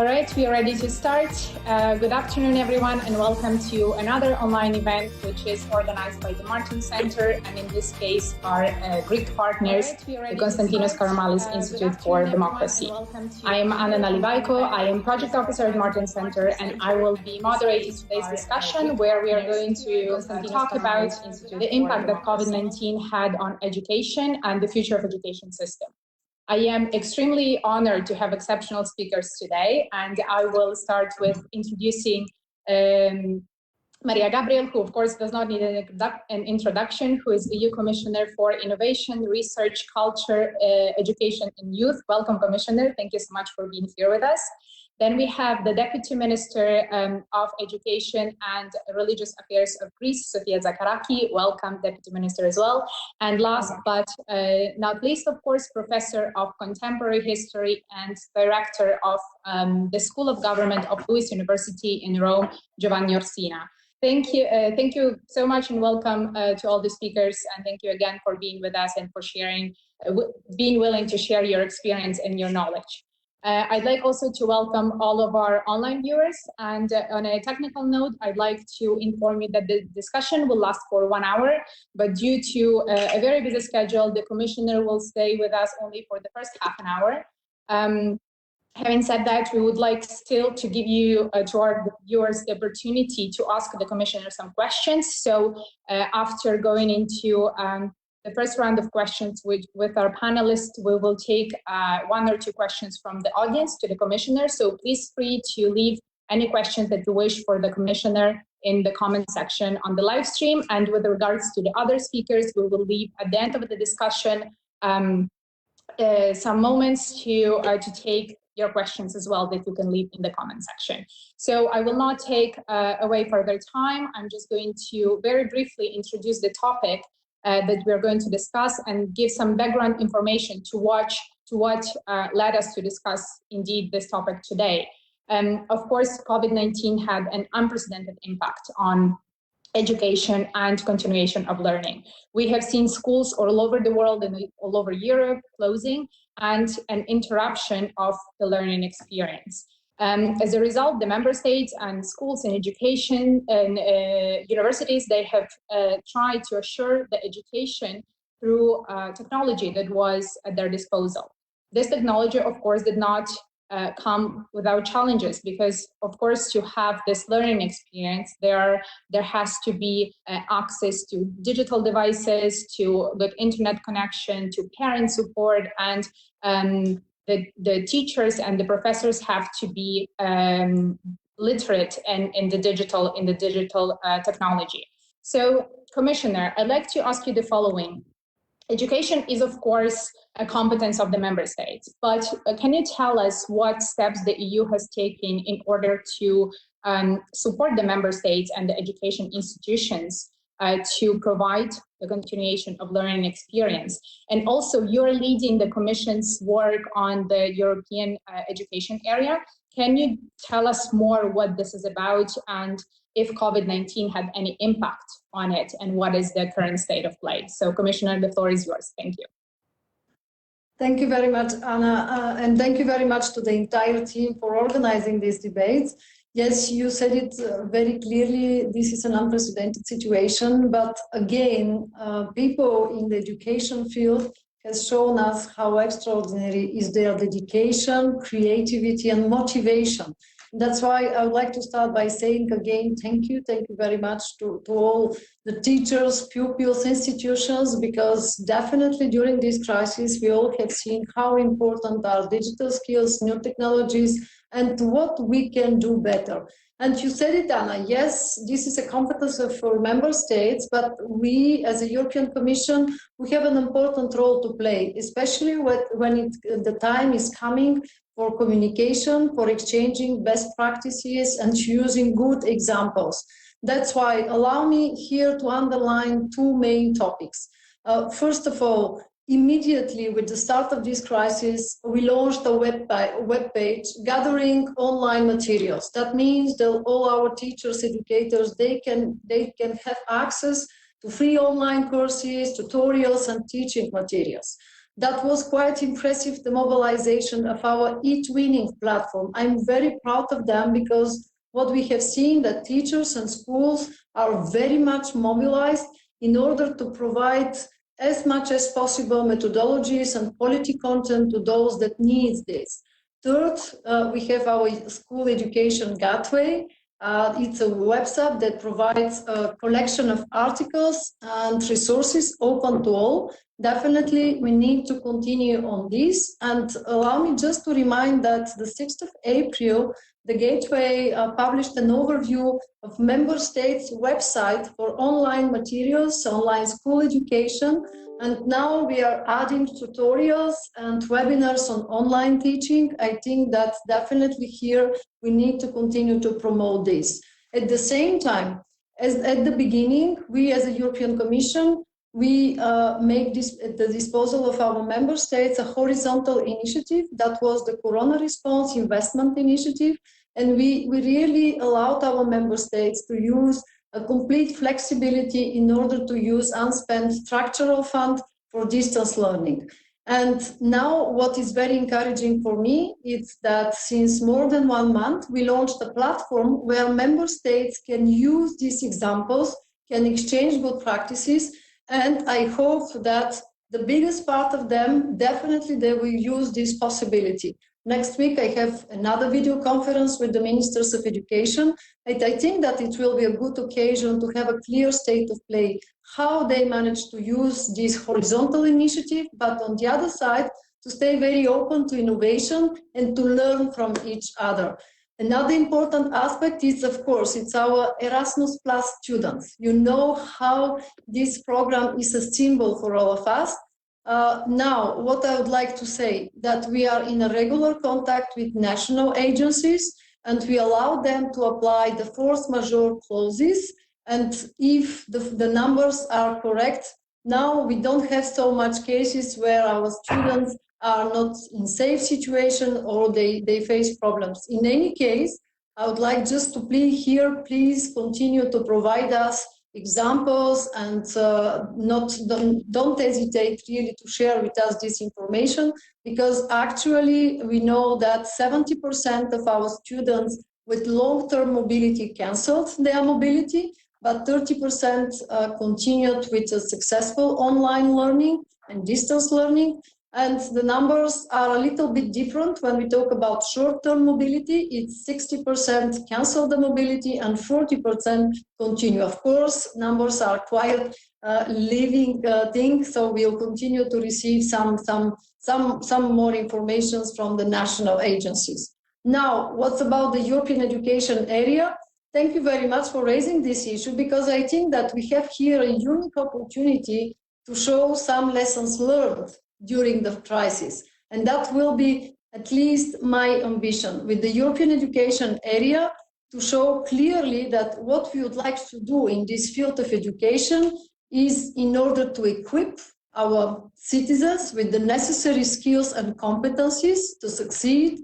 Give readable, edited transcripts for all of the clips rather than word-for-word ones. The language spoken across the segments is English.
right, we are ready to start. Good afternoon, everyone, and welcome to another online event, which is organized by the Martin Center, and in this case, our Greek partners, the Konstantinos Karamallis Institute for Democracy. I am Anna Nalivaiko. I am project officer at Martin Center, and I will be moderating today's discussion, where we are going to talk about the impact that COVID-19 had on education and the future of education system. I am extremely honored to have exceptional speakers today, and I will start with introducing Maria Gabriel, who of course does not need an introduction, who is EU Commissioner for Innovation, Research, Culture, Education and Youth. Welcome, Commissioner. Thank you so much for being here with us. Then we have the Deputy Minister of Education and Religious Affairs of Greece, Sofia Zakaraki. Welcome, Deputy Minister, as well. And last but not least, of course, Professor of Contemporary History and Director of the School of Government of Lewis University in Rome, Giovanni Orsina. Thank you so much, and welcome to all the speakers. And thank you again for being with us and for sharing, being willing to share your experience and your knowledge. I'd like also to welcome all of our online viewers, and on a technical note, I'd like to inform you that the discussion will last for 1 hour, but due to a very busy schedule, the Commissioner will stay with us only for the first half an hour. Having said that, we would like still to give you, to our viewers, the opportunity to ask the Commissioner some questions. So after going into the first round of questions with our panelists, we will take 1 or 2 questions from the audience to the Commissioner. So please free to leave any questions that you wish for the Commissioner in the comment section on the live stream. And with regards to the other speakers, we will leave at the end of the discussion some moments to take your questions as well that you can leave in the comment section. So I will not take away further time. I'm just going to very briefly introduce the topic that we're going to discuss and give some background information to what led us to discuss indeed this topic today. Of course, COVID-19 had an unprecedented impact on education and continuation of learning. We have seen schools all over the world and all over Europe closing, and an interruption of the learning experience. As a result, the member states and schools and education and universities, they have tried to assure the education through technology that was at their disposal. This technology, of course, did not come without challenges, because, of course, to have this learning experience, there has to be access to digital devices, to good internet connection, to parent support, and the teachers and the professors have to be literate in the digital technology. So, Commissioner, I'd like to ask you the following. Education is, of course, a competence of the member states, but can you tell us what steps the EU has taken in order to support the member states and the education institutions to provide the continuation of learning experience? And also, you're leading the Commission's work on the European education area. Can you tell us more what this is about, and if COVID-19 had any impact on it, and what is the current state of play? So, Commissioner, the floor is yours. Thank you. Thank you very much, Anna, and thank you very much to the entire team for organizing these debates. Yes, you said it very clearly, this is an unprecedented situation, but again, people in the education field has shown us how extraordinary is their dedication, creativity, and motivation. That's why I would like to start by saying again, thank you very much to all the teachers, pupils, institutions, because definitely during this crisis, we all have seen how important are digital skills, new technologies, and what we can do better. And you said it, Anna, yes, this is a competence for member states, but we as a European Commission, we have an important role to play, especially when the time is coming for communication, for exchanging best practices and using good examples. That's why allow me here to underline 2 main topics. First of all, immediately with the start of this crisis, we launched a web page gathering online materials. That means that all our teachers, educators, they can have access to free online courses, tutorials, and teaching materials. That was quite impressive, the mobilization of our eTwinning platform. I'm very proud of them because what we have seen that teachers and schools are very much mobilized in order to provide as much as possible methodologies and quality content to those that need this. Third, we have our school education gateway. It's a website that provides a collection of articles and resources open to all. Definitely, we need to continue on this. And allow me just to remind that the 6th of April, the Gateway published an overview of member states' website for online materials, online school education. And now we are adding tutorials and webinars on online teaching. I think that definitely here we need to continue to promote this. At the same time, as at the beginning, we as a European Commission, we make this at the disposal of our member states a horizontal initiative that was the Corona Response Investment Initiative. And we really allowed our member states to use a complete flexibility in order to use unspent structural fund for distance learning. And now what is very encouraging for me is that since more than 1 month, we launched a platform where member states can use these examples, can exchange good practices, and I hope that the biggest part of them, definitely they will use this possibility. Next week, I have another video conference with the Ministers of Education. I think that it will be a good occasion to have a clear state of play, how they manage to use this horizontal initiative, but on the other side, to stay very open to innovation and to learn from each other. Another important aspect is, of course, it's our Erasmus Plus students. You know how this program is a symbol for all of us. Now, what I would like to say, that we are in a regular contact with national agencies and we allow them to apply the force majeure clauses. And if the numbers are correct, now we don't have so much cases where our students are not in safe situation or they face problems. In any case, I would like just to plead here, please continue to provide us examples and don't hesitate really to share with us this information, because actually we know that 70% of our students with long-term mobility canceled their mobility, but 30% continued with a successful online learning and distance learning. And the numbers are a little bit different when we talk about short-term mobility. It's 60% cancel the mobility and 40% continue. Of course, numbers are quite living thing, so we'll continue to receive some more information from the national agencies. Now, what's about the European education area? Thank you very much for raising this issue, because I think that we have here a unique opportunity to show some lessons learned during the crisis. And that will be at least my ambition with the European education area, to show clearly that what we would like to do in this field of education is in order to equip our citizens with the necessary skills and competencies to succeed.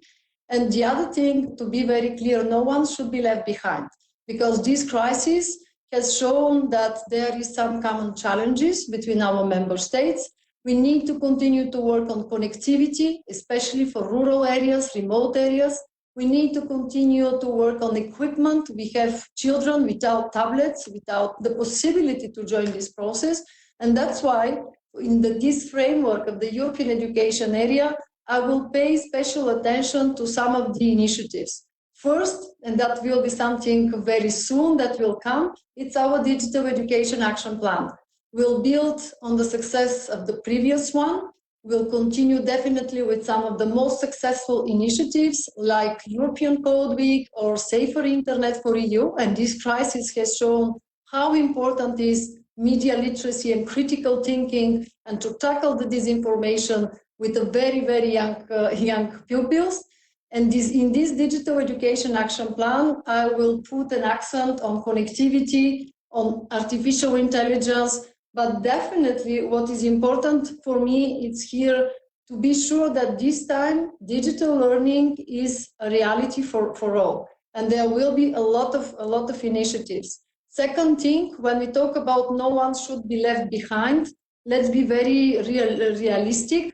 And the other thing, to be very clear, no one should be left behind, because this crisis has shown that there is some common challenges between our member states. We need to continue to work on connectivity, especially for rural areas, remote areas. We need to continue to work on equipment. We have children without tablets, without the possibility to join this process. And that's why in this framework of the European education area, I will pay special attention to some of the initiatives. First, and that will be something very soon that will come, it's our Digital Education Action Plan. We'll build on the success of the previous one. We'll continue definitely with some of the most successful initiatives like European Code Week or Safer Internet for EU. And this crisis has shown how important is media literacy and critical thinking, and to tackle the disinformation with a very, very young pupils. And in this Digital Education Action Plan, I will put an accent on connectivity, on artificial intelligence, but definitely what is important for me is here to be sure that this time digital learning is a reality for all. And there will be a lot of initiatives. Second thing, when we talk about no one should be left behind, let's be very realistic.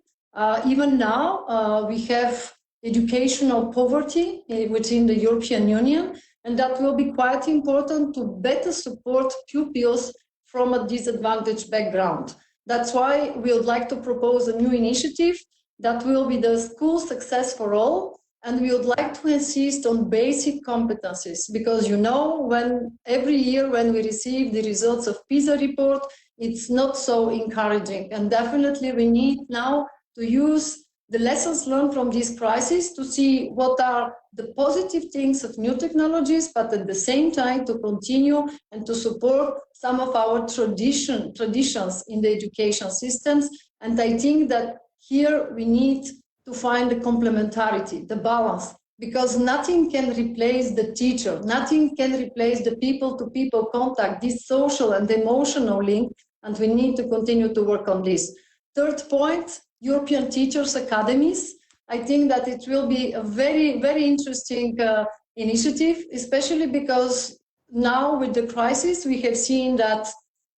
Even now, we have educational poverty within the European Union, and that will be quite important to better support pupils from a disadvantaged background. That's why we would like to propose a new initiative that will be the School Success for All, and we would like to insist on basic competencies, because when every year when we receive the results of PISA report, it's not so encouraging, and definitely we need now to use the lessons learned from this crisis to see what are the positive things of new technologies, but at the same time to continue and to support some of our traditions in the education systems. And I think that here we need to find the complementarity, the balance, because nothing can replace the teacher, nothing can replace the people-to-people contact, this social and emotional link, and we need to continue to work on this. Third point, European Teachers Academies. I think that it will be a very, very interesting initiative, especially because now with the crisis, we have seen that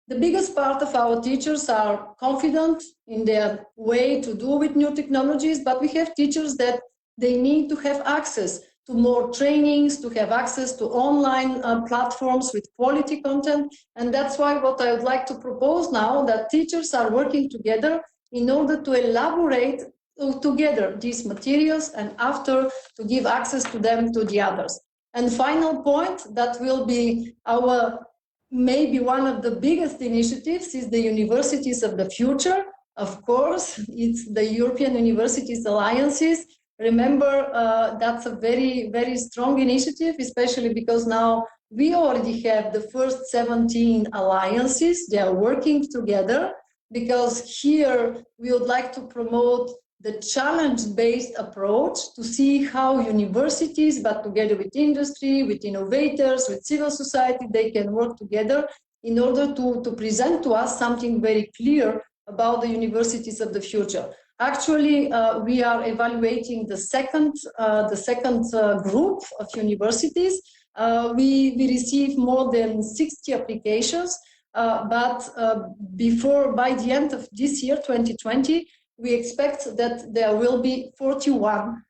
the biggest part of our teachers are confident in their way to do with new technologies, but we have teachers that they need to have access to more trainings, to have access to online platforms with quality content. And that's why what I would like to propose now, that teachers are working together in order to elaborate together these materials and after to give access to them to the others. And final point that will be our maybe one of the biggest initiatives is the Universities of the Future. Of course, it's the European Universities Alliances. Remember, that's a very, very strong initiative, especially because now we already have the first 17 alliances. They are working together, because here we would like to promote the challenge-based approach to see how universities, but together with industry, with innovators, with civil society, they can work together in order to present to us something very clear about the universities of the future. Actually, we are evaluating the second group of universities. We received more than 60 applications, but by the end of this year, 2020, we expect that there will be 41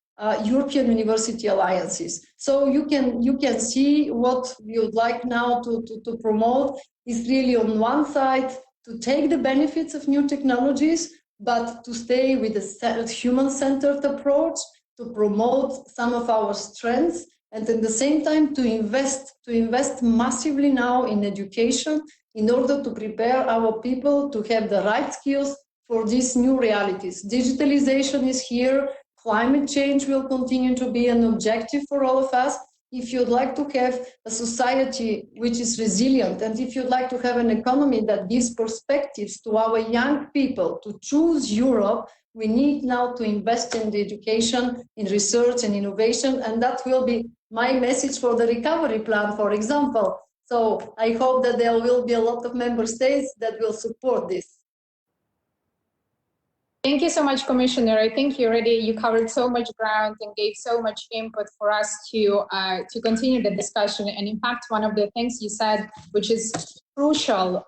European University Alliances. So you can see what we would like now to promote is really on one side to take the benefits of new technologies, but to stay with a human-centered approach, to promote some of our strengths, and at the same time to invest massively now in education in order to prepare our people to have the right skills for these new realities. Digitalisation is here, climate change will continue to be an objective for all of us. If you'd like to have a society which is resilient, and if you'd like to have an economy that gives perspectives to our young people to choose Europe, we need now to invest in the education, in research and innovation, and that will be my message for the recovery plan, for example. So I hope that there will be a lot of member states that will support this. Thank you so much, Commissioner. I think you covered so much ground and gave so much input for us to continue the discussion. And in fact, one of the things you said, which is crucial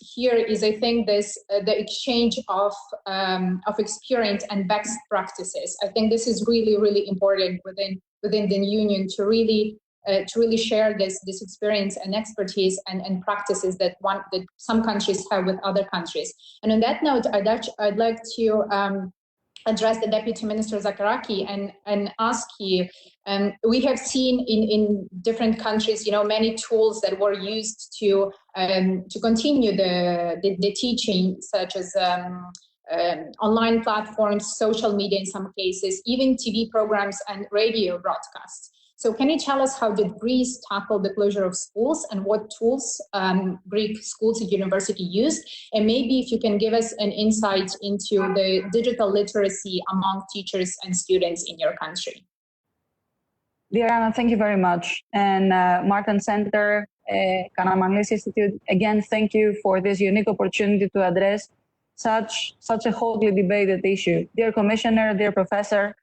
here, is I think the exchange of experience and best practices. I think this is really, really important within the union to really share this experience and expertise and practices that some countries have with other countries. And on that note, I'd like to address the Deputy Minister Zakaraki and ask you, we have seen in different countries, many tools that were used to continue the teaching, such as online platforms, social media in some cases, even TV programs and radio broadcasts. So can you tell us how did Greece tackle the closure of schools and what tools Greek schools and university used? And maybe if you can give us an insight into the digital literacy among teachers and students in your country. Dear Anna, thank you very much. And Martin Center, Kanamanlis Institute, again, thank you for this unique opportunity to address such a hotly debated issue. Dear Commissioner, dear Professor,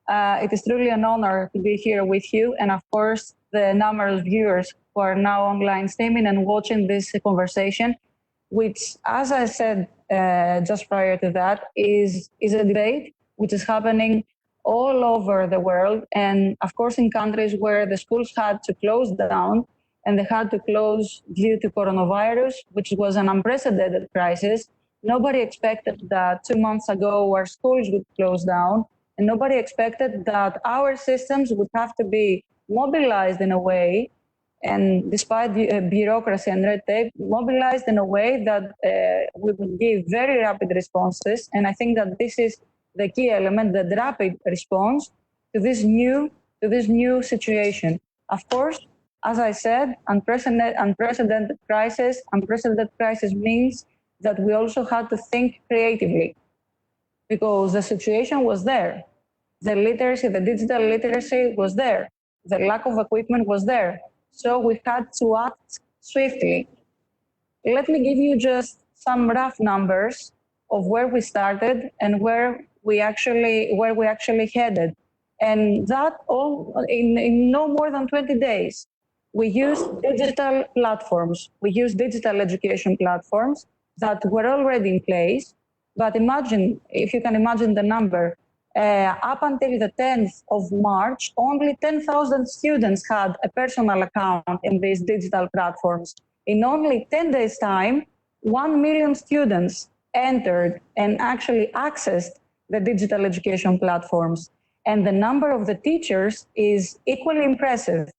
it is truly an honor to be here with you, and of course, the numerous viewers who are now online streaming and watching this conversation, which, as I said just prior to that is a debate which is happening all over the world. And of course, in countries where the schools had to close down and they had to close due to coronavirus, which was an unprecedented crisis. Nobody expected that 2 months ago our schools would close down, and nobody expected that our systems would have to be mobilized in a way, and despite the bureaucracy and red tape, mobilized in a way that we would give very rapid responses. And I think that this is the key element, the rapid response to this new situation. Of course, as I said, unprecedented crisis. Unprecedented crisis means that we also had to think creatively because the situation was there. The literacy, the digital literacy was there. The lack of equipment was there. So we had to act swiftly. Let me give you just some rough numbers of where we started and where we actually headed. And that all in no more than 20 days. We used digital platforms. We used digital education platforms that were already in place. But imagine, if you can imagine the number, up until the 10th of March, only 10,000 students had a personal account in these digital platforms. In only 10 days' time, 1 million students entered and actually accessed the digital education platforms. And the number of the teachers is equally impressive.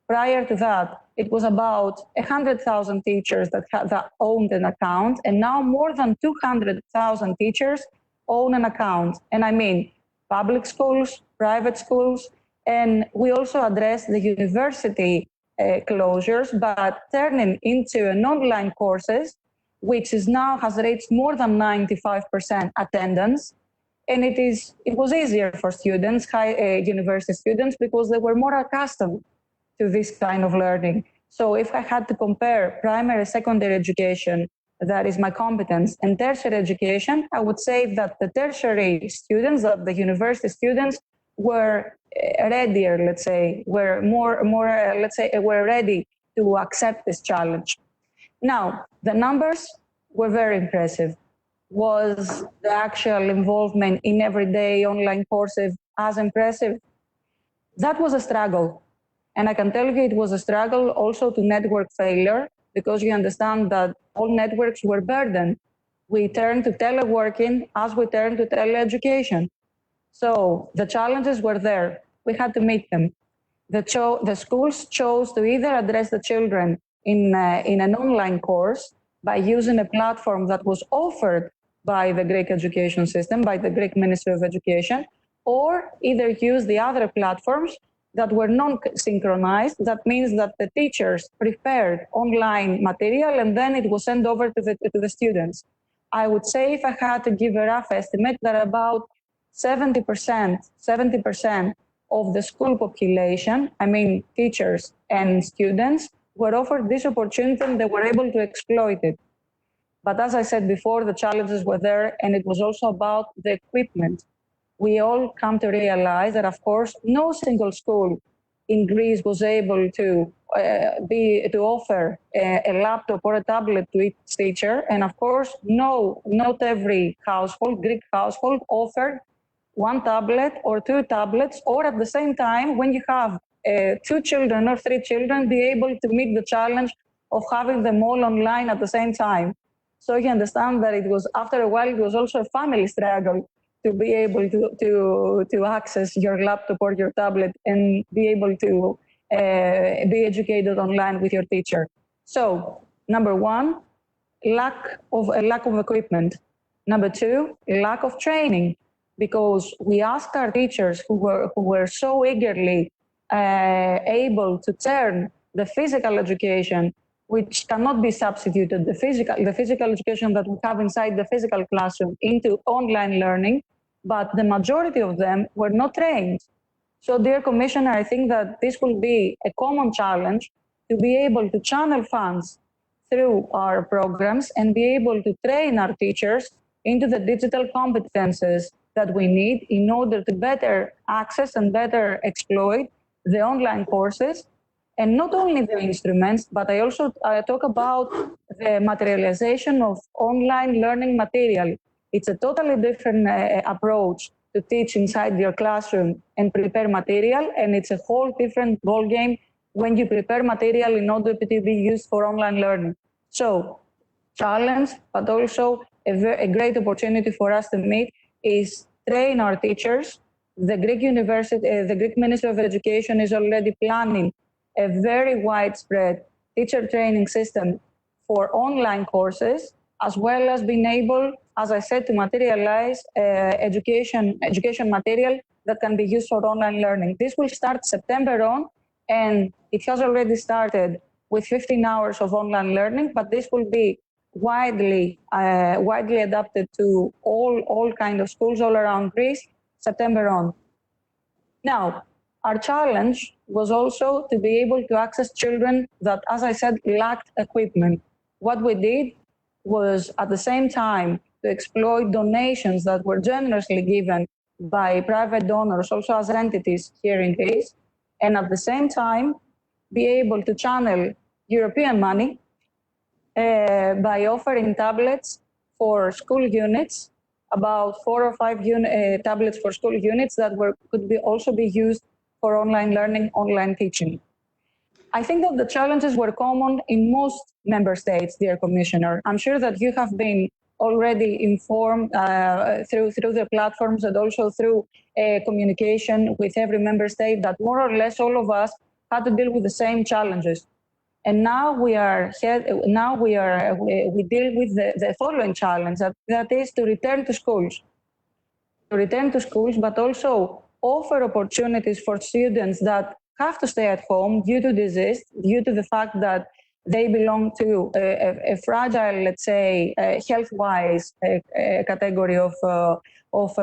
Prior to that, it was about 100,000 teachers that owned an account, and now more than 200,000 teachers own an account. And I mean public schools, private schools, and we also address the university closures, but turning into an online courses, which is now has reached more than 95% attendance. And it was easier for students, university students, because they were more accustomed to this kind of learning. So if I had to compare primary, secondary education, that is my competence, and tertiary education, I would say that the tertiary students, that the university students were readier, let's say, were were ready to accept this challenge. Now, the numbers were very impressive. Was the actual involvement in everyday online courses as impressive? That was a struggle. And I can tell you it was a struggle also to network failure, because you understand that all networks were burdened. We turned to teleworking as we turned to teleeducation. So the challenges were there. We had to meet them. The schools chose to either address the children in an online course by using a platform that was offered by the Greek education system, by the Greek Ministry of Education, or either use the other platforms that were non-synchronized. That means that the teachers prepared online material and then it was sent over to the students. I would say, if I had to give a rough estimate, that about 70% of the school population, I mean teachers and students, were offered this opportunity and they were able to exploit it. But as I said before, the challenges were there, and it was also about the equipment. We all come to realize that, of course, no single school in Greece was able to offer a laptop or a tablet to each teacher. And of course, not every household, Greek household, offered one tablet or two tablets, or at the same time, when you have 2 children or 3 children, be able to meet the challenge of having them all online at the same time. So you understand that it was, after a while, it was also a family struggle to be able to access your laptop or your tablet and be able to be educated online with your teacher. So, number one, lack of equipment. Number two, lack of training, because we asked our teachers who were so eagerly able to turn the physical education, which cannot be substituted, the physical education that we have inside the physical classroom, into online learning, but the majority of them were not trained. So, dear Commissioner, I think that this will be a common challenge to be able to channel funds through our programs and be able to train our teachers into the digital competences that we need in order to better access and better exploit the online courses And not only the instruments, but I also talk about the materialization of online learning material. It's a totally different approach to teach inside your classroom and prepare material, and it's a whole different ballgame when you prepare material in order to be used for online learning. So, challenge, but also a great opportunity for us to meet is train our teachers. The Greek University, the Greek Ministry of Education is already planning a very widespread teacher training system for online courses, as well as being able, as I said, to materialize education material that can be used for online learning. This will start September on, and it has already started with 15 hours of online learning, but this will be widely adapted to all kind of schools all around Greece, September on. Now, our challenge was also to be able to access children that, as I said, lacked equipment. What we did was at the same time to exploit donations that were generously given by private donors, also as entities here in Greece, and at the same time be able to channel European money by offering tablets for school units, about 4 or 5 tablets for school units that could also be used for online learning, online teaching. I think that the challenges were common in most member states, dear Commissioner. I'm sure that you have been already informed through the platforms and also through communication with every member state that more or less all of us had to deal with the same challenges. And now we deal with the following challenge, that is to return to schools. To return to schools, but also offer opportunities for students that have to stay at home due to disease, due to the fact that they belong to a fragile, let's say, health-wise category of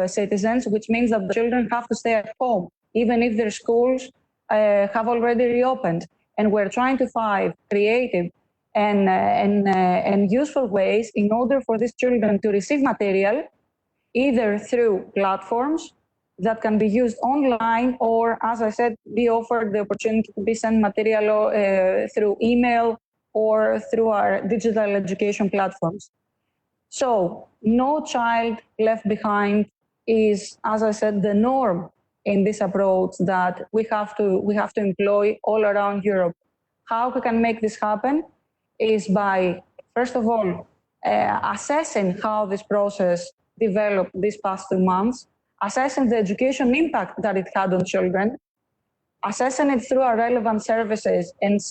citizens, which means that the children have to stay at home, even if their schools have already reopened. And we're trying to find creative and useful ways in order for these children to receive material, either through platforms that can be used online, or, as I said, be offered the opportunity to be sent material through email or through our digital education platforms. So no child left behind is, as I said, the norm in this approach that we have to employ all around Europe. How we can make this happen is by, first of all, assessing how this process developed these past 2 months, assessing the education impact that it had on children, assessing it through our relevant services and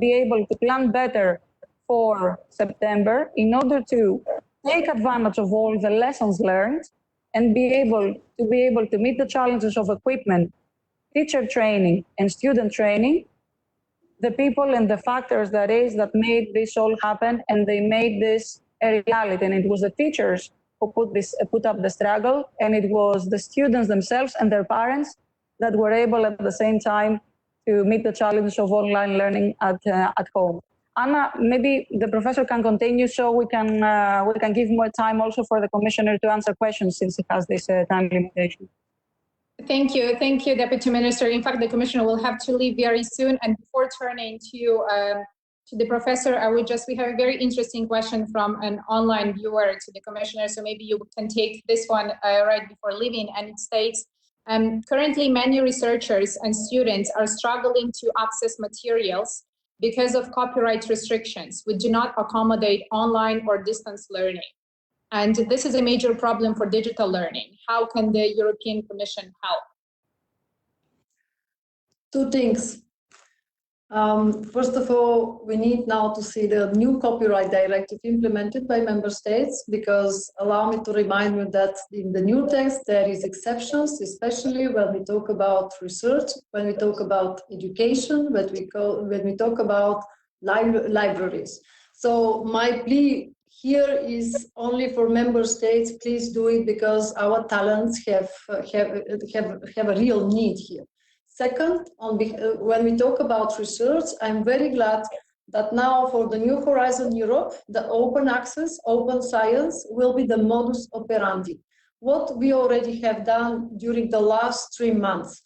be able to plan better for September in order to take advantage of all the lessons learned and be able to meet the challenges of equipment, teacher training and student training, the people and the factors that made this all happen, and they made this a reality. And it was the teachers who put up the struggle, and it was the students themselves and their parents that were able at the same time to meet the challenges of online learning at home. Anna, maybe the professor can continue so we can give more time also for the commissioner to answer questions, since he has this time limitation. Thank you, Deputy Minister. In fact, the commissioner will have to leave very soon. And before turning to the professor, we have a very interesting question from an online viewer to the commissioner. So maybe you can take this one right before leaving. And it states, currently many researchers and students are struggling to access materials because of copyright restrictions, which do not accommodate online or distance learning. And this is a major problem for digital learning. How can the European Commission help? 2 things. First of all, we need now to see the new copyright directive implemented by member states, because allow me to remind you that in the new text there is exceptions, especially when we talk about research, when we talk about education, when we talk about libraries. So my plea here is only for member states, please do it, because our talents have a real need here. Second, when we talk about research, I'm very glad that now for the new Horizon Europe, the open access, open science will be the modus operandi. What we already have done during the last 3 months.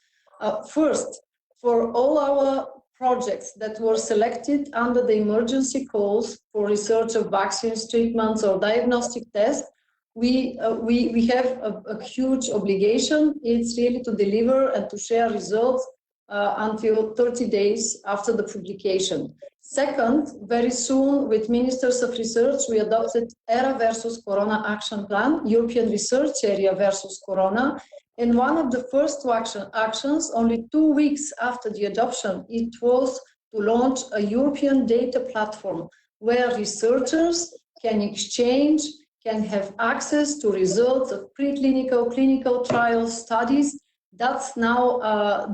First, for all our projects that were selected under the emergency calls for research of vaccines, treatments, or diagnostic tests, we have a huge obligation. It's really to deliver and to share results until 30 days after the publication. Second, very soon with Ministers of Research, we adopted ERA versus Corona Action Plan, European Research Area versus Corona. And one of the first actions, only 2 weeks after the adoption, it was to launch a European data platform where researchers can exchange, can have access to results of preclinical, clinical trial studies. That's now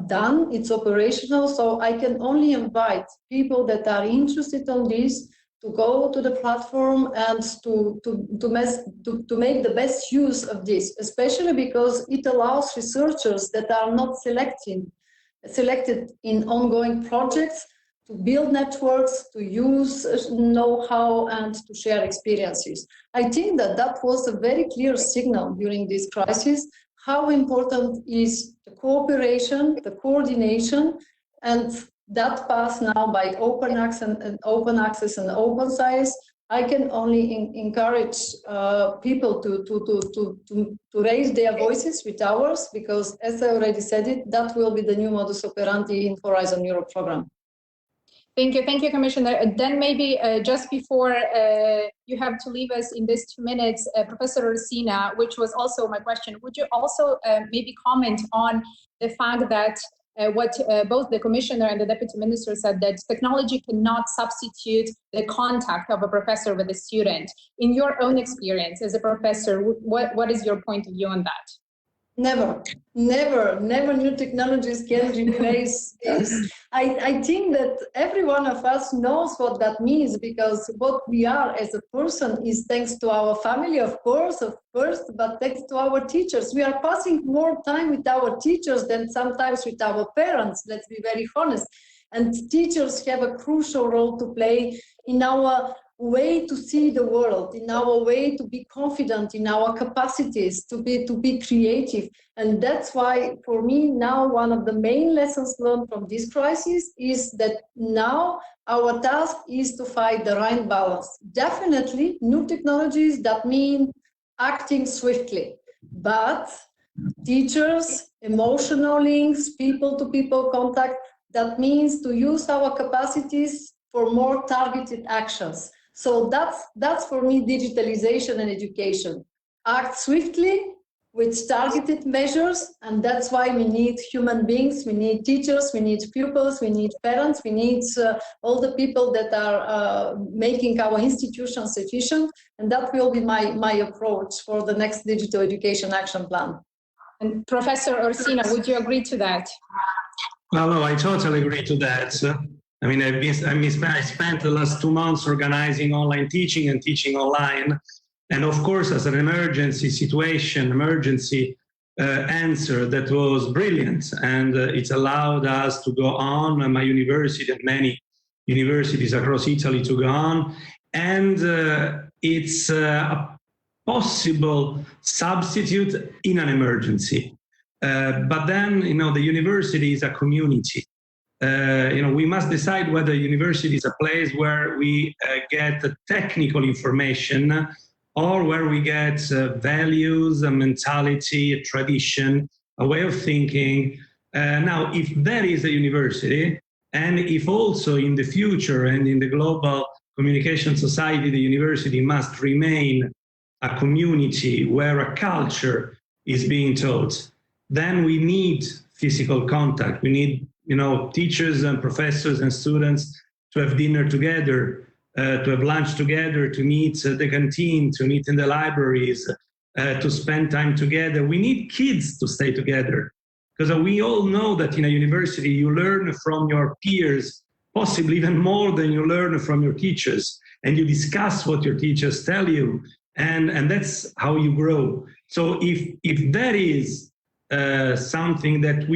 done, it's operational, so I can only invite people that are interested in this to go to the platform and to make the best use of this, especially because it allows researchers that are not selected in ongoing projects to build networks, to use know-how, and to share experiences. I think that was a very clear signal during this crisis, how important is the cooperation, the coordination, and that path now by open access and open science. I can only encourage people to raise their voices with ours, because as I already said it, that will be the new modus operandi in Horizon Europe program. Thank you, Commissioner. Then maybe just before you have to leave us in these 2 minutes, Professor Orsina, which was also my question, would you also maybe comment on the fact that what both the Commissioner and the Deputy Minister said, that technology cannot substitute the contact of a professor with a student. In your own experience as a professor, what is your point of view on that? Never new technologies can replace this. I think that every one of us knows what that means, because what we are as a person is thanks to our family, of course, but thanks to our teachers. We are passing more time with our teachers than sometimes with our parents, let's be very honest. And teachers have a crucial role to play in our way to see the world, in our way to be confident in our capacities, to be creative. And that's why, for me, now one of the main lessons learned from this crisis is that now our task is to find the right balance. Definitely new technologies that mean acting swiftly, but teachers, emotional links, people-to-people contact, that means to use our capacities for more targeted actions. So that's for me digitalization and education. Act swiftly with targeted measures, and that's why we need human beings, we need teachers, we need pupils, we need parents, we need all the people that are making our institutions efficient, and that will be my approach for the next Digital Education Action Plan. And Professor Orsina, would you agree to that? Well, no, I totally agree to that. I mean, I spent the last 2 months organizing online teaching and teaching online. And of course, as an emergency situation, answer that was brilliant. And it allowed us to go on, my university and many universities across Italy to go on. And it's a possible substitute in an emergency. But then, the university is a community. We must decide whether university is a place where we get the technical information or where we get values, a mentality, a tradition, a way of thinking. Now, if that is a university, and if also in the future and in the global communication society, the university must remain a community where a culture is being taught, then we need physical contact. We need teachers and professors and students to have dinner together, to have lunch together, to meet at the canteen, to meet in the libraries, to spend time together. We need kids to stay together, because we all know that in a university you learn from your peers, possibly even more than you learn from your teachers, and you discuss what your teachers tell you, and that's how you grow. So if that is something that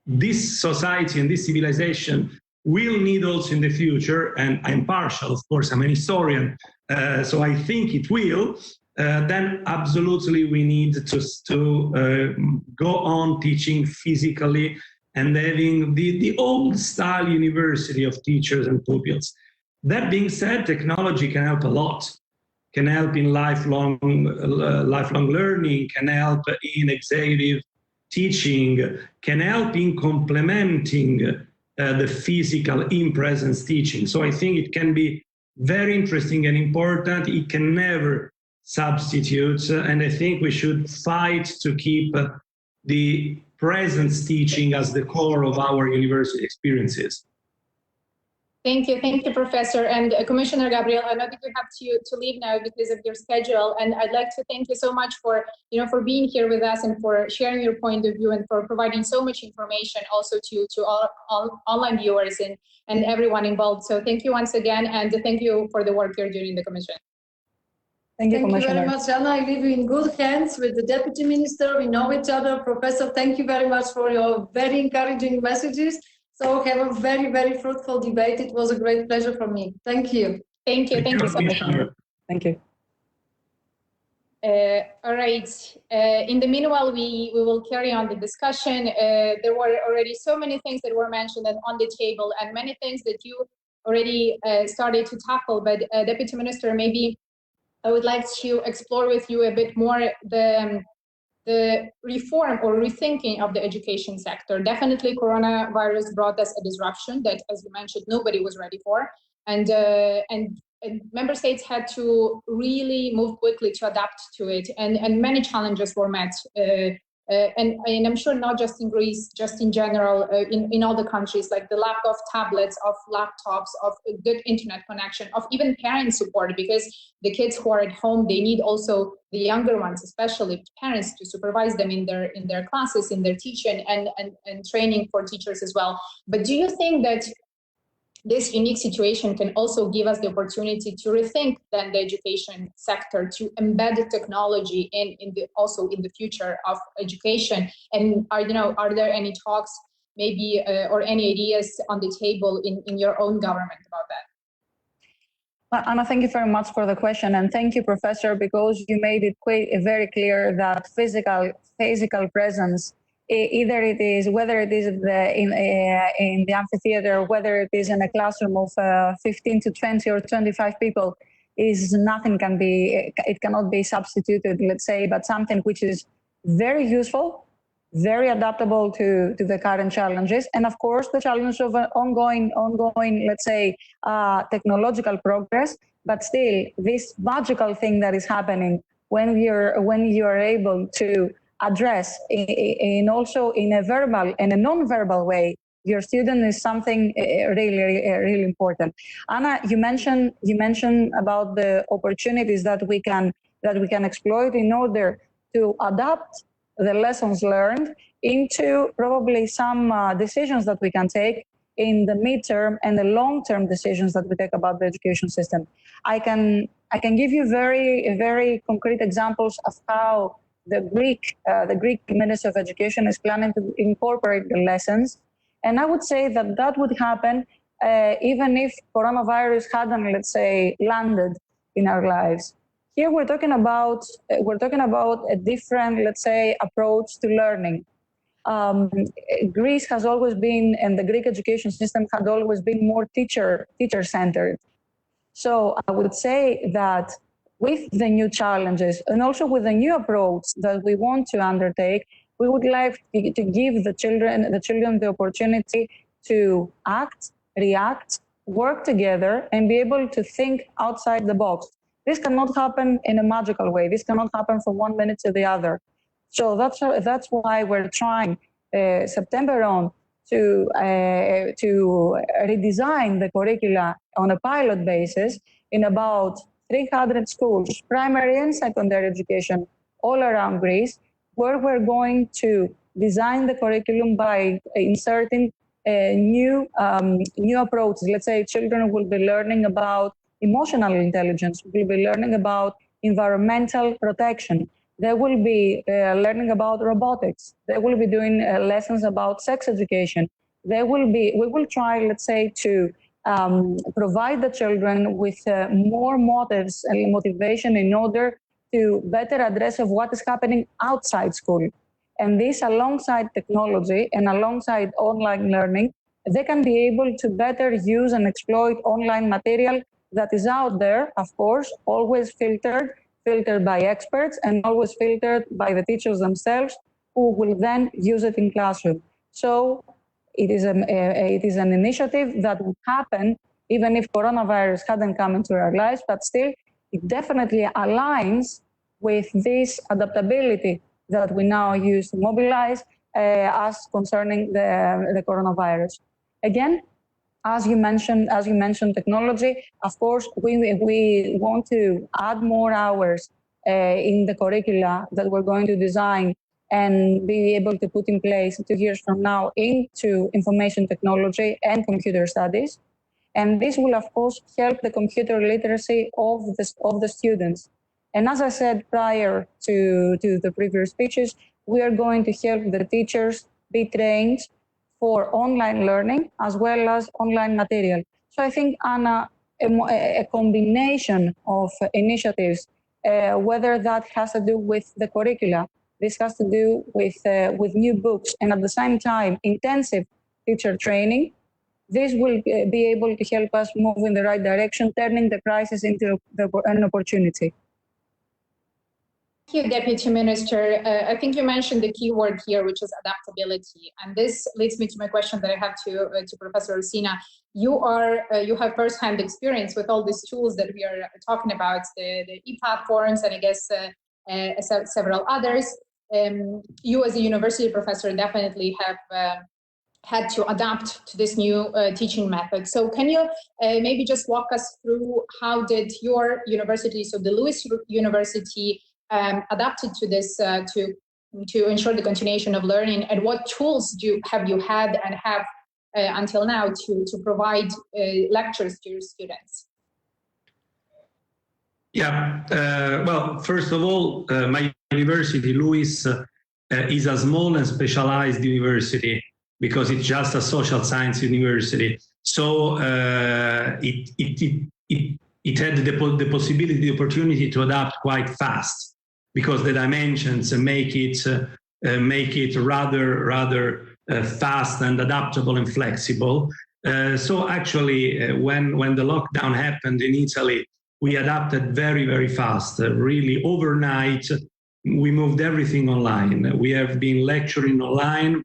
this society and this civilization will need also in the future, and I'm partial, of course, I'm an historian, so I think it will, then absolutely we need to go on teaching physically and having the old style university of teachers and pupils. That being said, technology can help a lot, can help in lifelong learning, can help in executive teaching, can help in complementing the physical in-presence teaching. So I think it can be very interesting and important. It can never substitute, and I think we should fight to keep the presence teaching as the core of our university experiences. Thank you, Professor. And Commissioner Gabriel, I know that you have to leave now because of your schedule, and I'd like to thank you so much for for being here with us and for sharing your point of view and for providing so much information also to all online viewers and everyone involved. So thank you once again, and thank you for the work you're doing in the Commission. Thank you, Thank you very much, Anna. I leave you in good hands with the Deputy Minister. We know each other. Professor, thank you very much for your very encouraging messages. So have a very, very fruitful debate. It was a great pleasure for me. Thank you. Thank you. Thank you so much. Thank you. All right. In the meanwhile, we will carry on the discussion. There were already so many things that were mentioned and on the table, and many things that you already started to tackle. But Deputy Minister, maybe I would like to explore with you a bit more the reform or rethinking of the education sector. Definitely, coronavirus brought us a disruption that, as you mentioned, nobody was ready for, and member states had to really move quickly to adapt to it, and many challenges were met. And I'm sure not just in Greece, just in general, in all the countries, like the lack of tablets, of laptops, of a good internet connection, of even parent support, because the kids who are at home, they need also the younger ones, especially parents, to supervise them in their classes, in their teaching and training for teachers as well. But do you think that this unique situation can also give us the opportunity to rethink then the education sector, to embed technology also in the future of education? And are there any talks maybe or any ideas on the table in your own government about that? Anna, thank you very much for the question, and thank you, Professor, because you made it very clear that physical presence, either it is whether it is in the amphitheater, whether it is in a classroom of 15 to 20 or 25 people, it cannot be substituted, let's say, but something which is very useful, very adaptable to the current challenges, and of course the challenge of ongoing, let's say, technological progress. But still, this magical thing that is happening when you are able to address also in a verbal and a non-verbal way your student is something really important. Anna, you mentioned about the opportunities that we can exploit in order to adapt the lessons learned into probably some decisions that we can take in the midterm and the long-term decisions that we take about the education system. I can give you very concrete examples of how the Greek Minister of Education is planning to incorporate the lessons, and I would say that would happen even if coronavirus hadn't, let's say, landed in our lives. Here we're talking about a different, let's say, approach to learning. Greece has always been, and the Greek education system had always been more teacher-centered. So I would say that with the new challenges and also with the new approach that we want to undertake, we would like to give the children the opportunity to act, react, work together, and be able to think outside the box. This cannot happen in a magical way. This cannot happen from one minute to the other. So that's why we're trying September on to redesign the curricula on a pilot basis in about 300 schools, primary and secondary education, all around Greece, where we're going to design the curriculum by inserting new approaches. Let's say children will be learning about emotional intelligence, will be learning about environmental protection. They will be learning about robotics. They will be doing lessons about sex education. We will try, let's say, to provide the children with more motives and motivation in order to better address of what is happening outside school. And this, alongside technology and alongside online learning, they can be able to better use and exploit online material that is out there, of course, always filtered by experts and always filtered by the teachers themselves, who will then use it in classroom. So it is an initiative that would happen even if coronavirus hadn't come into our lives, but still it definitely aligns with this adaptability that we now use to mobilize us concerning the coronavirus. Again, as you mentioned, technology, of course, we want to add more hours in the curricula that we're going to design and be able to put in place 2 years from now into information technology and computer studies. And this will, of course, help the computer literacy of the students. And as I said prior to the previous speeches, we are going to help the teachers be trained for online learning as well as online material. So I think, Anna, a combination of initiatives, whether that has to do with the curricula, this has to do with new books, and at the same time, intensive teacher training, this will be able to help us move in the right direction, turning the crisis into an opportunity. Thank you, Deputy Minister. I think you mentioned the key word here, which is adaptability. And this leads me to my question that I have to Professor Orsina. You have firsthand experience with all these tools that we are talking about, the e-platforms, and I guess several others. You as a university professor definitely have had to adapt to this new teaching method. So can you maybe just walk us through how did your university, so the Lewis University, adapted to this to ensure the continuation of learning, and what tools have you had and have until now to provide lectures to your students? Yeah, well, first of all, my university, Lewis, is a small and specialized university because it's just a social science university. So it had the possibility, the opportunity to adapt quite fast, because the dimensions make it rather fast and adaptable and flexible. So actually, when the lockdown happened in Italy, we adapted very fast. Really overnight, we moved everything online. We have been lecturing online.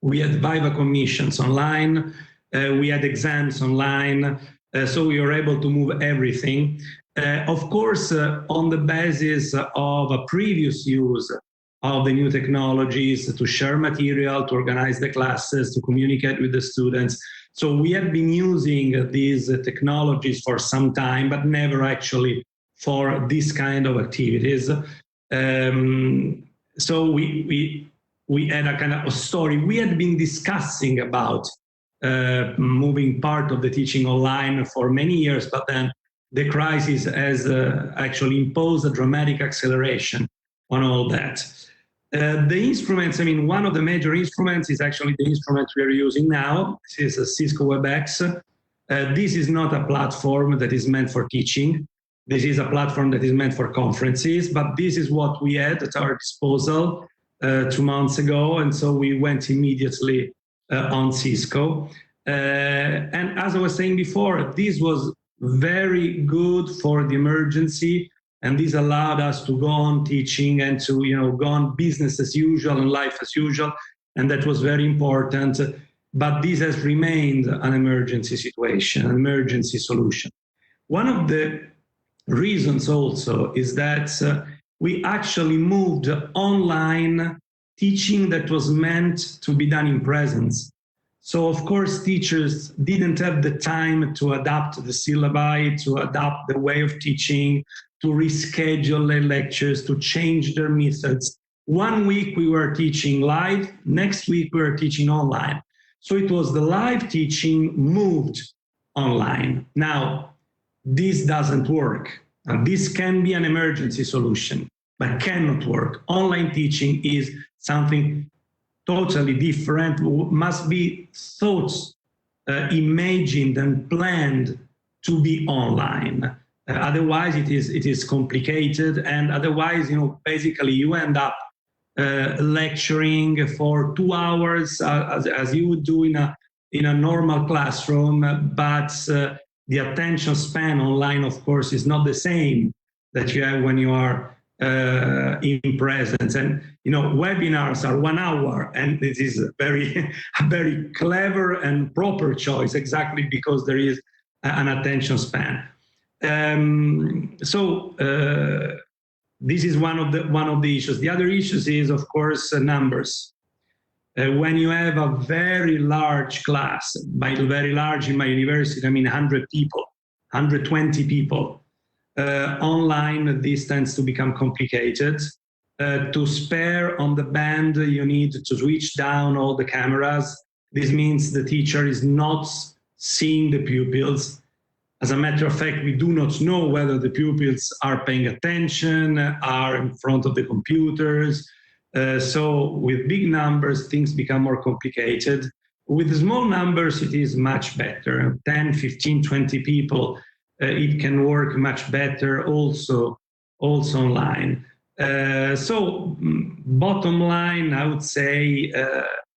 We had Viva commissions online. We had exams online. So we were able to move everything. Of course, on the basis of a previous use of the new technologies to share material, to organize the classes, to communicate with the students. So we have been using these technologies for some time, but never actually for this kind of activities. So we had a kind of a story. We had been discussing about moving part of the teaching online for many years, but then the crisis has actually imposed a dramatic acceleration on all that. The instruments, I mean, one of the major instruments is actually the instrument we are using now. This is a Cisco WebEx. This is not a platform that is meant for teaching. This is a platform that is meant for conferences, but this is what we had at our disposal 2 months ago, and so we went immediately on Cisco. And as I was saying before, this was very good for the emergency, and this allowed us to go on teaching and to go on business as usual and life as usual, and that was very important. But this has remained an emergency situation, an emergency solution. One of the reasons also is that we actually moved online teaching that was meant to be done in presence. So of course, teachers didn't have the time to adapt the syllabi, to adapt the way of teaching, to reschedule their lectures, to change their methods. 1 week we were teaching live, next week we were teaching online. So it was the live teaching moved online. Now, this doesn't work. And this can be an emergency solution, but cannot work. Online teaching is something totally different, must be thought, imagined and planned to be online. Otherwise it is complicated, and otherwise, basically you end up lecturing for 2 hours as you would do in a normal classroom, but the attention span online, of course, is not the same that you have when you are in presence. And webinars are 1 hour, and this is a very clever and proper choice, exactly because there is an attention span. This is one of the issues. The other issues is, of course, numbers. When you have a very large class, by very large in my university, I mean 100 people, 120 people, online, this tends to become complicated. To spare on the band, you need to switch down all the cameras. This means the teacher is not seeing the pupils. As a matter of fact, we do not know whether the pupils are paying attention, are in front of the computers. So with big numbers, things become more complicated. With small numbers, it is much better. 10, 15, 20 people, it can work much better also online. So bottom line, I would say,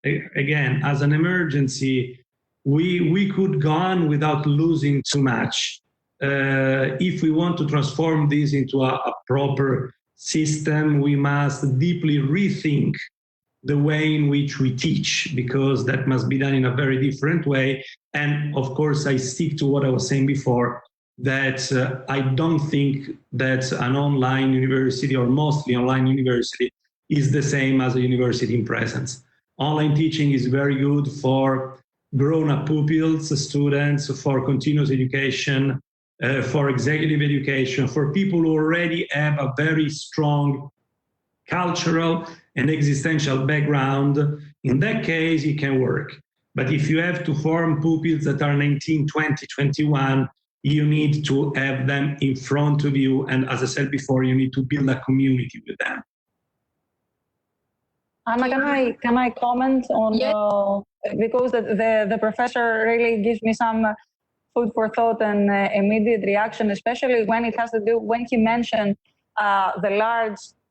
again, as an emergency, we could go on without losing too much. If we want to transform this into a proper system, we must deeply rethink the way in which we teach, because that must be done in a very different way. And of course, I stick to what I was saying before, that I don't think that an online university, or mostly online university, is the same as a university in presence. Online teaching is very good for grown-up pupils, students, for continuous education, for executive education, for people who already have a very strong cultural and existential background. In that case, it can work. But if you have to form pupils that are 19, 20, 21, you need to have them in front of you. And as I said before, you need to build a community with them. Anna, can I comment on, because the professor really gives me some food for thought and immediate reaction, especially when it has to do, when he mentioned the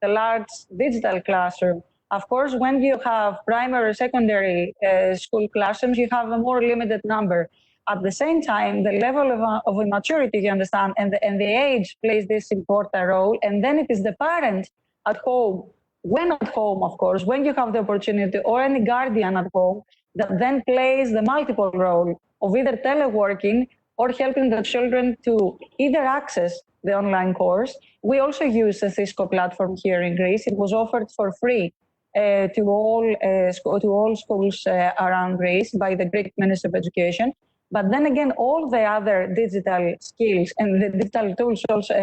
large digital classroom. Of course, when you have primary or secondary school classrooms, you have a more limited number. At the same time, the level of immaturity, you understand, and the age plays this important role. And then it is the parent at home, when at home, of course, when you have the opportunity, or any guardian at home, that then plays the multiple role of either teleworking or helping the children to either access the online course. We also use the Cisco platform here in Greece. It was offered for free to all schools around Greece by the Greek Ministry of Education. But then again, all the other digital skills and the digital tools also,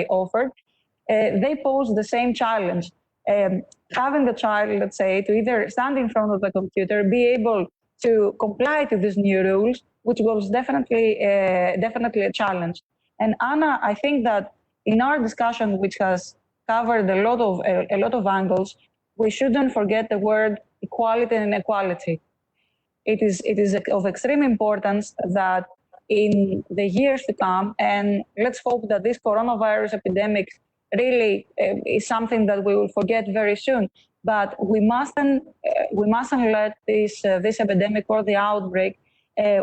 offered, they pose the same challenge. Having the child, let's say, to either stand in front of the computer, be able to comply to these new rules, which was definitely a challenge. And Anna, I think that in our discussion, which has covered a lot of angles, we shouldn't forget the word equality and inequality. It is of extreme importance that in the years to come, and let's hope that this coronavirus epidemic really is something that we will forget very soon. But we mustn't let this epidemic or the outbreak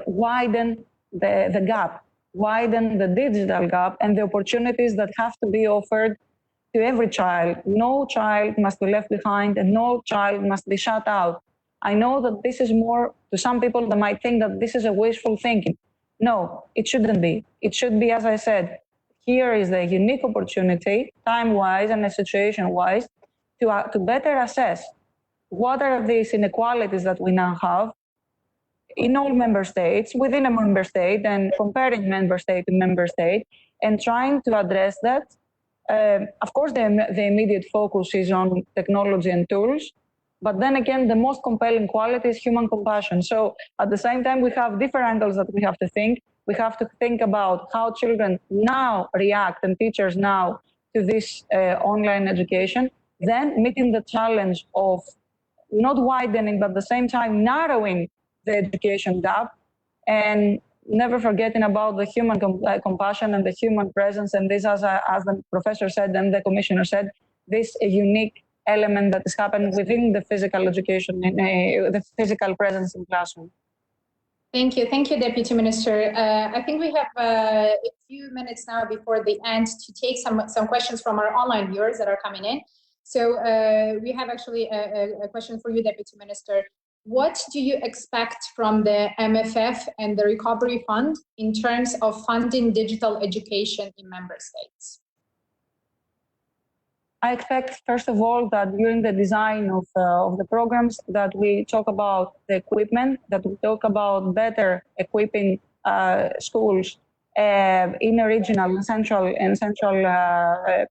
widen the gap, widen the digital gap, and the opportunities that have to be offered to every child. No child must be left behind, and no child must be shut out. I know that this is more, to some people that might think that this is a wishful thinking. No, it shouldn't be. It should be, as I said, here is a unique opportunity, time-wise and situation-wise, to better assess what are these inequalities that we now have in all member states, within a member state, and comparing member state to member state, and trying to address that. Of course, the immediate focus is on technology and tools, but then again, the most compelling quality is human compassion. So at the same time, we have different angles that we have to think. We have to think about how children now react, and teachers now, to this online education, then meeting the challenge of not widening, but at the same time narrowing the education gap, and never forgetting about the human compassion and the human presence. And this, as the professor said and the commissioner said, this unique element that is happening within the physical education, the physical presence in classroom. Thank you, Deputy Minister. I think we have a few minutes now before the end to take some questions from our online viewers that are coming in. So we have actually a question for you, Deputy Minister. What do you expect from the MFF and the Recovery Fund in terms of funding digital education in member states? I expect, first of all, that during the design of the programs that we talk about the equipment, that we talk about better equipping schools in a regional and central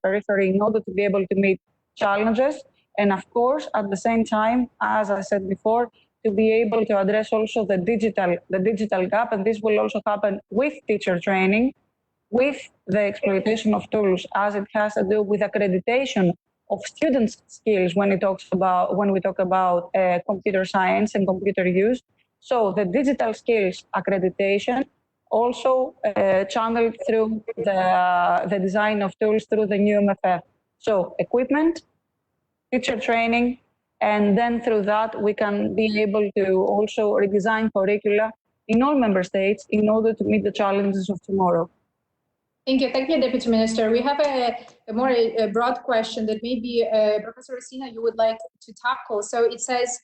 periphery in order to be able to meet challenges. And of course, at the same time, as I said before, to be able to address also the digital gap, and this will also happen with teacher training, with the exploitation of tools, as it has to do with accreditation of students' skills when we talk about computer science and computer use. So the digital skills accreditation also channeled through the design of tools through the new MFF. So equipment, teacher training, and then through that we can be able to also redesign curricula in all member states in order to meet the challenges of tomorrow. Thank you, Deputy Minister. We have a more broad question that maybe Professor Rosina, you would like to tackle. So it says,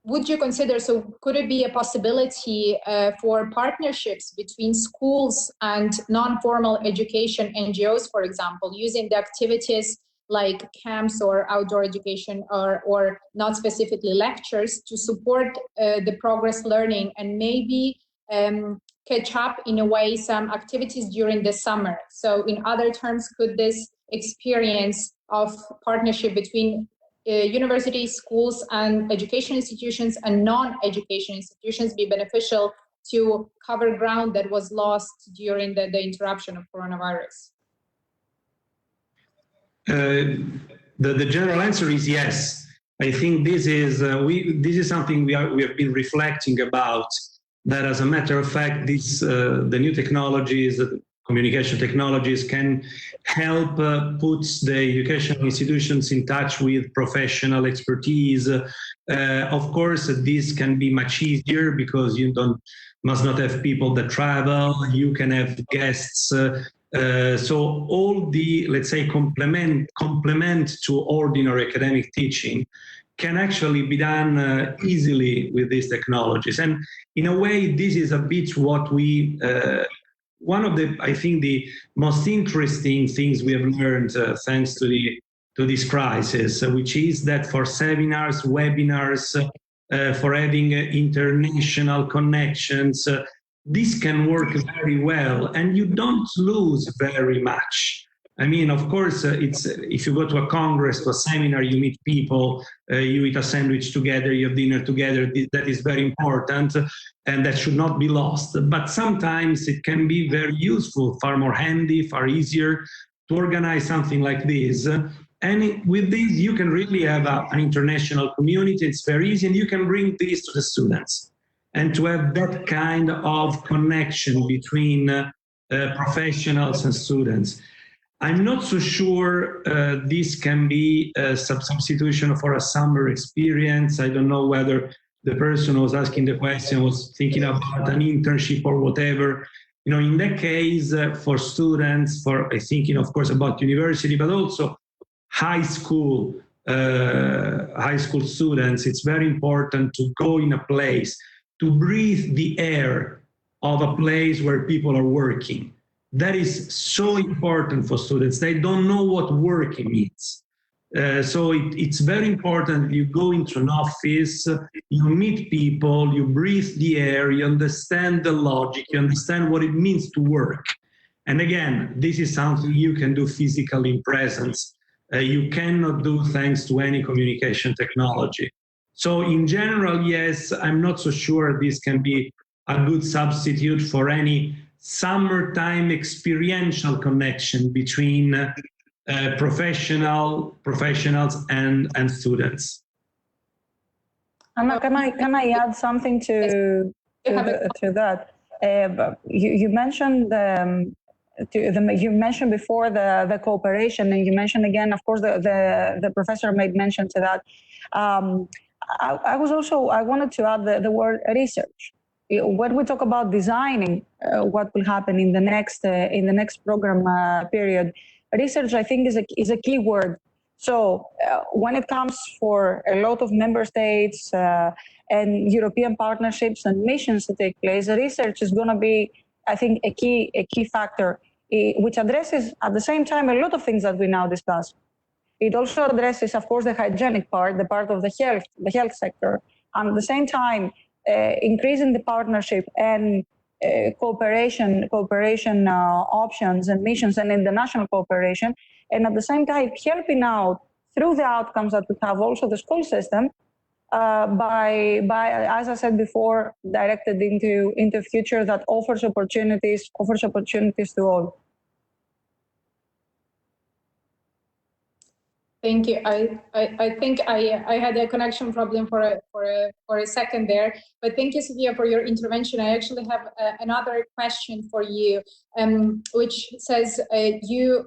would you consider, so could it be a possibility for partnerships between schools and non-formal education NGOs, for example, using the activities like camps or outdoor education or not specifically lectures to support the progress learning and maybe catch up in a way some activities during the summer? So in other terms, could this experience of partnership between universities, schools and education institutions and non-education institutions be beneficial to cover ground that was lost during the interruption of coronavirus? The general answer is yes. I think this is something we have been reflecting about. That, as a matter of fact, the new technologies, communication technologies, can help put the educational institutions in touch with professional expertise. Of course, this can be much easier because you must not have people that travel. You can have guests. So all the, let's say, complement to ordinary academic teaching can actually be done easily with these technologies. And in a way, this is a bit what we, one of the, I think, the most interesting things we have learned thanks to this crisis, which is that for seminars, webinars, for having international connections, this can work very well, and you don't lose very much. I mean, of course, if you go to a congress, to a seminar, you meet people, you eat a sandwich together, you have dinner together. That is very important, and that should not be lost. But sometimes it can be very useful, far more handy, far easier to organize something like this. And with this, you can really have an international community. It's very easy, and you can bring this to the students. And to have that kind of connection between professionals and students. I'm not so sure this can be a substitution for a summer experience. I don't know whether the person who was asking the question was thinking about an internship or whatever. You know, in that case, for students, for thinking, of course, about university, but also high school students, it's very important to go in a place, to breathe the air of a place where people are working. That is so important for students. They don't know what working means. So it's very important. You go into an office, you meet people, you breathe the air, you understand the logic, you understand what it means to work. And again, this is something you can do physically in presence. You cannot do thanks to any communication technology. So in general, yes, I'm not so sure this can be a good substitute for any summertime experiential connection between professionals and students. Anna, can I add something to that? You mentioned you mentioned before the cooperation, and you mentioned again, of course, the professor made mention to that. I wanted to add the word research. When we talk about designing what will happen in the next program period, research, I think, is a key word. So when it comes for a lot of member states and European partnerships and missions to take place, research is going to be, I think, a key factor, which addresses at the same time a lot of things that we now discuss. It also addresses, of course, the hygienic part, the part of the health sector, and at the same time increasing the partnership and cooperation options and missions and international cooperation, and at the same time helping out through the outcomes that we have also the school system by as I said before, directed into a future that offers opportunities to all. Thank you. I think I had a connection problem for a second there, but thank you, Sophia, for your intervention. I actually have another question for you, which says you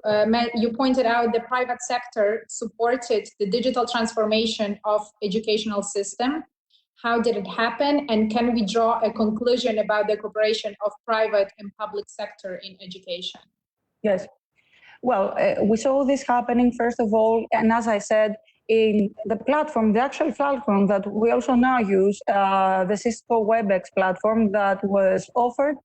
pointed out the private sector supported the digital transformation of educational system. How did it happen, and can we draw a conclusion about the cooperation of private and public sector in education? Yes. Well, we saw this happening, first of all, and as I said, in the platform, the actual platform that we also now use, the Cisco WebEx platform that was offered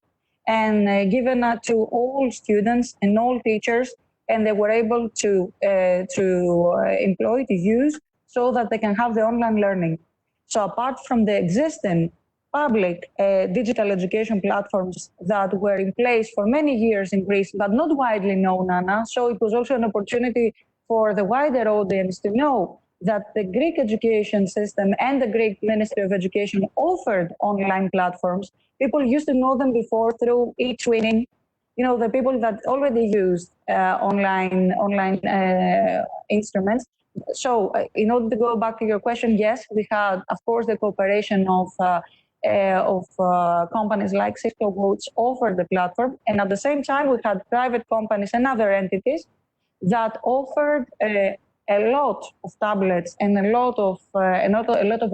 and given to all students and all teachers, and they were able to employ, to use, so that they can have the online learning. So apart from the existing public digital education platforms that were in place for many years in Greece, but not widely known, Anna. So it was also an opportunity for the wider audience to know that the Greek education system and the Greek Ministry of Education offered online platforms. People used to know them before through e-twinning, you know, the people that already used online instruments. So in order to go back to your question, yes, we had, of course, the cooperation of companies like Cisco, which offered the platform, and at the same time we had private companies and other entities that offered a lot of tablets and a lot of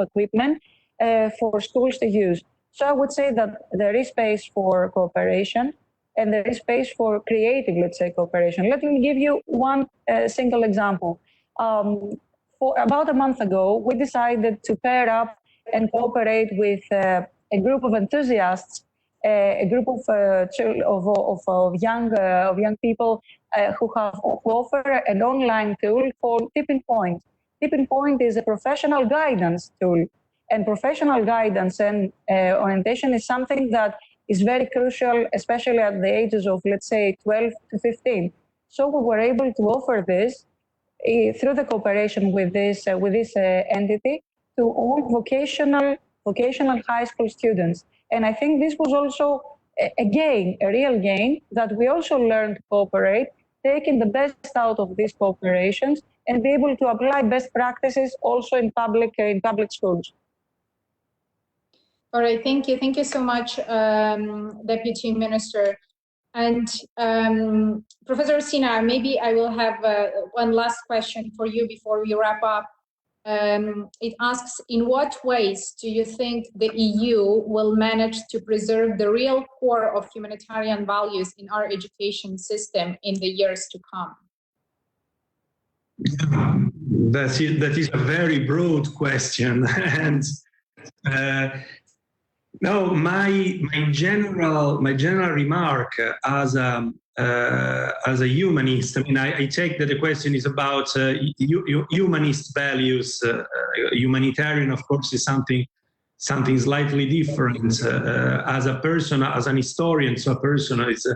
equipment for schools to use. So I would say that there is space for cooperation and there is space for creative, let's say, cooperation. Let me give you one single example. For about a month ago, we decided to pair up and cooperate with a group of enthusiasts, a group of young people who offer an online tool called Tipping Point. Tipping Point is a professional guidance tool, and professional guidance and orientation is something that is very crucial, especially at the ages of, let's say, 12 to 15. So we were able to offer this through the cooperation with this entity to all vocational high school students. And I think this was also a gain, a real gain, that we also learned to cooperate, taking the best out of these cooperations and be able to apply best practices also in public schools. All right, thank you. Thank you so much, Deputy Minister. And Professor Orsina, maybe I will have one last question for you before we wrap up. It asks, in what ways do you think the EU will manage to preserve the real core of humanitarian values in our education system in the years to come? That is a very broad question, and no, my general remark as a humanist, I mean, I take that the question is about humanist values. Humanitarian, of course, is something slightly different. As a person, as an historian, so a person is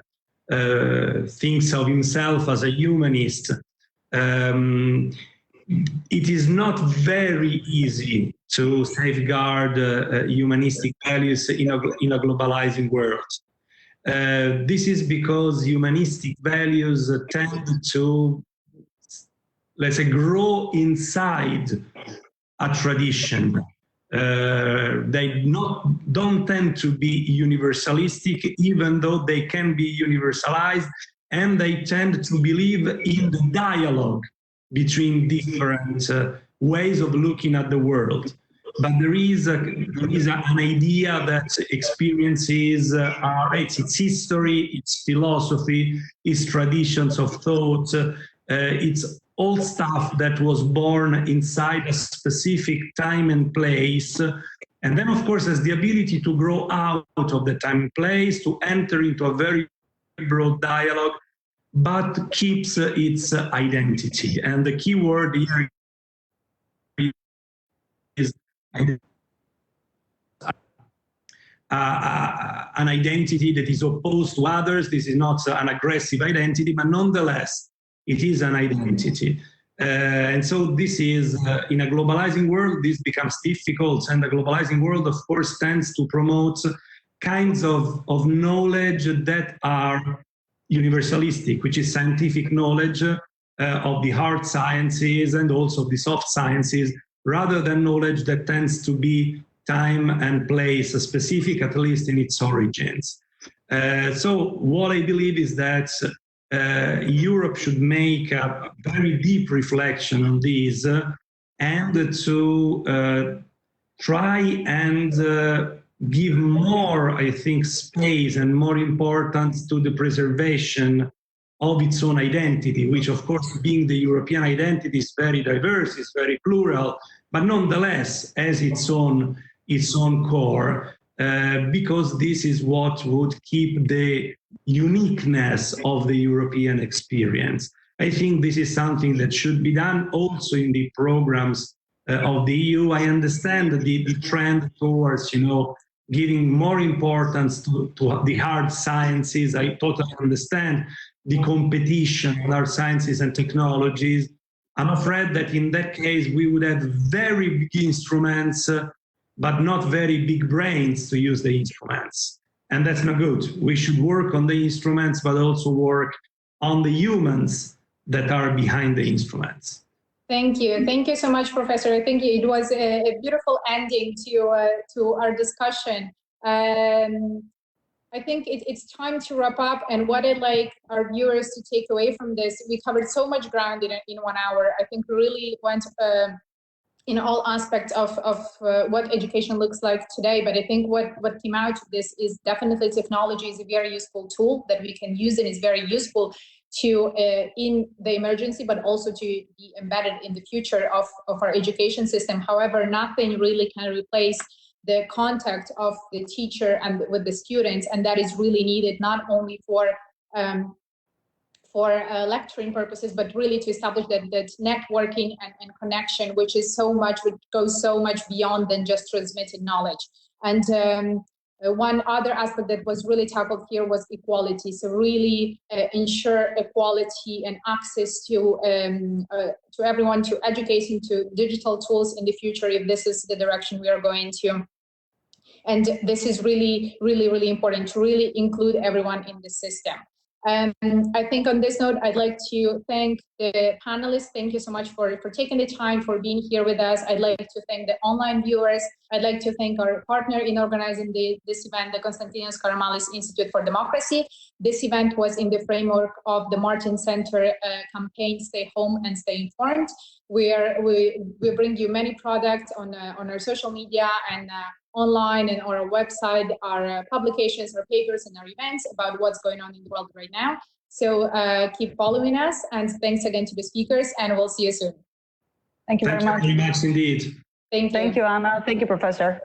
thinks of himself as a humanist. It is not very easy to safeguard humanistic values in a globalizing world. This is because humanistic values tend to, let's say, grow inside a tradition. They don't tend to be universalistic, even though they can be universalized, and they tend to believe in the dialogue between different ways of looking at the world. But there is an idea that experiences are its history, its philosophy, its traditions of thought, it's all stuff that was born inside a specific time and place, and then of course has the ability to grow out of the time and place, to enter into a very broad dialogue, but keeps its identity. And the key word here is an identity that is opposed to others. This is not an aggressive identity, but nonetheless, it is an identity. And so this is, in a globalizing world, this becomes difficult, and the globalizing world, of course, tends to promote kinds of knowledge that are universalistic, which is scientific knowledge of the hard sciences and also the soft sciences, rather than knowledge that tends to be time and place specific, at least in its origins. So what I believe is that Europe should make a very deep reflection on this and to try and give more, I think, space and more importance to the preservation of its own identity, which of course, being the European identity, is very diverse, is very plural, but nonetheless has its own core, because this is what would keep the uniqueness of the European experience. I think this is something that should be done also in the programs of the EU. I understand the trend towards, giving more importance to the hard sciences. I totally understand the competition in hard sciences and technologies. I'm afraid that in that case, we would have very big instruments, but not very big brains to use the instruments. And that's not good. We should work on the instruments, but also work on the humans that are behind the instruments. Thank you. Thank you so much, Professor. I think it was a beautiful ending to our discussion. I think it's time to wrap up. And what I'd like our viewers to take away from this, we covered so much ground in 1 hour. I think we really went in all aspects of what education looks like today. But I think what came out of this is definitely technology is a very useful tool that we can use, and is very useful to in the emergency, but also to be embedded in the future of our education system. However, nothing really can replace the contact of the teacher and with the students, and that is really needed not only for lecturing purposes, but really to establish that networking and connection, which is which goes so much beyond than just transmitted knowledge. And one other aspect that was really tackled here was equality. So really ensure equality and access to everyone, to education, to digital tools in the future, if this is the direction we are going to. And this is really, really, really important to really include everyone in the system. I think on this note, I'd like to thank the panelists. Thank you so much for taking the time, for being here with us. I'd like to thank the online viewers. I'd like to thank our partner in organizing this event, the Konstantinos Karamanlis Institute for Democracy. This event was in the framework of the Martin Center campaign, Stay Home and Stay Informed, where we bring you many products on our social media and online and on our website, our publications, our papers, and our events about what's going on in the world right now. So keep following us, and thanks again to the speakers, and we'll see you soon. Thank you very much. Thank you very much indeed. Thank you. Thank you, Anna. Thank you, Professor.